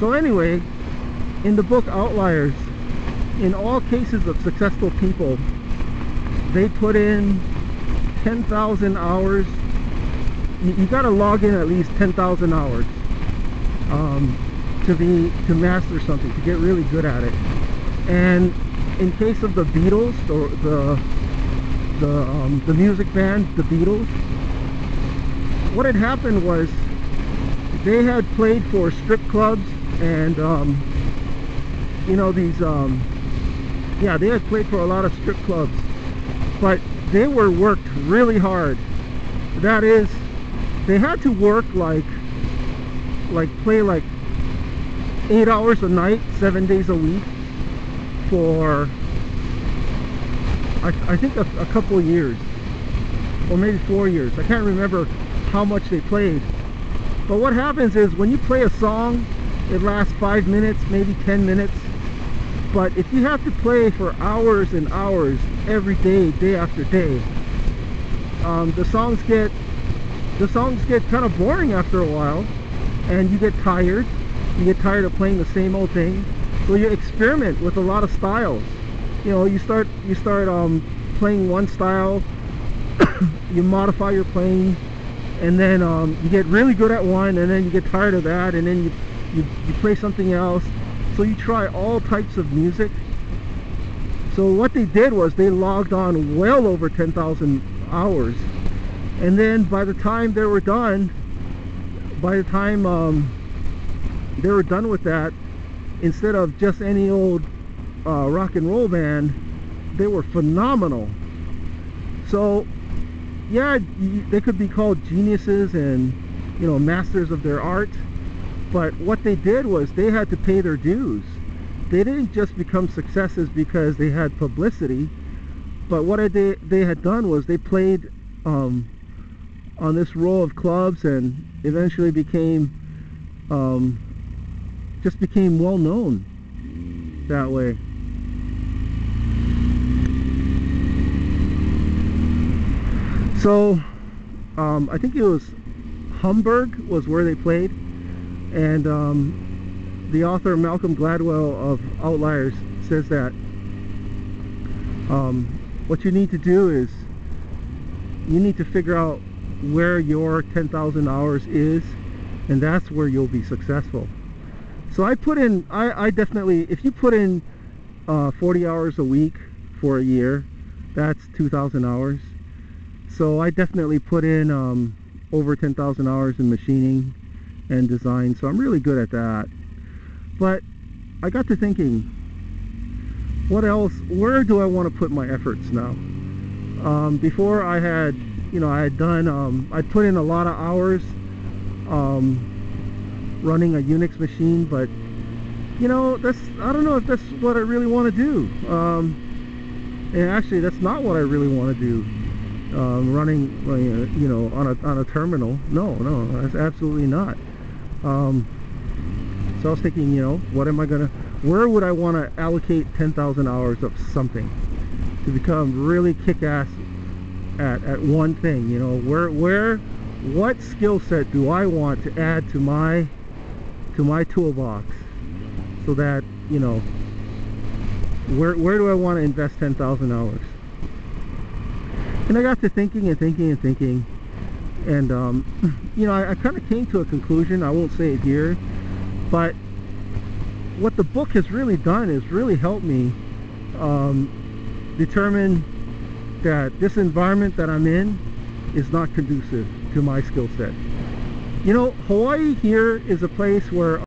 So anyway, in the book Outliers, in all cases of successful people, they put in 10,000 hours. You got to log in at least 10,000 hours to master something, to get really good at it. And in case of the Beatles, or the music band, the Beatles, what had happened was they had played for strip clubs and you know, these yeah, they had played for a lot of strip clubs, but they were worked really hard. That is, they had to work like play like 8 hours a night, 7 days a week for I think a couple of years, or maybe 4 years. I can't remember how much they played. But what happens is, when you play a song, it lasts 5 minutes, maybe 10 minutes. But if you have to play for hours and hours every day, day after day, the songs get kind of boring after a while, and you get tired. You get tired of playing the same old thing. So you experiment with a lot of styles. You know, you start playing one style, you modify your playing, and then you get really good at one, and then you get tired of that, and then you play something else. So you try all types of music. So what they did was they logged on well over 10,000 hours, and then by the time they were done, they were done with that, instead of just any old rock and roll band, they were phenomenal. So yeah, they could be called geniuses and, you know, masters of their art. But what they did was they had to pay their dues. They didn't just become successes because they had publicity, but what they had done was they played on this row of clubs, and eventually just became well known that way. So I think it was Hamburg was where they played, and the author Malcolm Gladwell of Outliers says that what you need to do is you need to figure out where your 10,000 hours is, and that's where you'll be successful. So I put in, I definitely, if you put in 40 hours a week for a year, that's 2,000 hours. So I definitely put in over 10,000 hours in machining and design, so I'm really good at that. But I got to thinking, what else, where do I want to put my efforts now? Before I had, you know, I had done, I put in a lot of hours running a Unix machine, but you know, I don't know if that's what I really want to do. And actually that's not what I really want to do. Running, you know, on a terminal. No, that's absolutely not. So I was thinking, you know, where would I want to allocate 10,000 hours of something to become really kick-ass at one thing? You know, what skill set do I want to add to my toolbox, so that, you know, where do I want to invest 10,000 hours? And I got to thinking and thinking and thinking, and you know, I kind of came to a conclusion. I won't say it here, but what the book has really done is really helped me determine that this environment that I'm in is not conducive to my skill set. You know, Hawaii here is a place where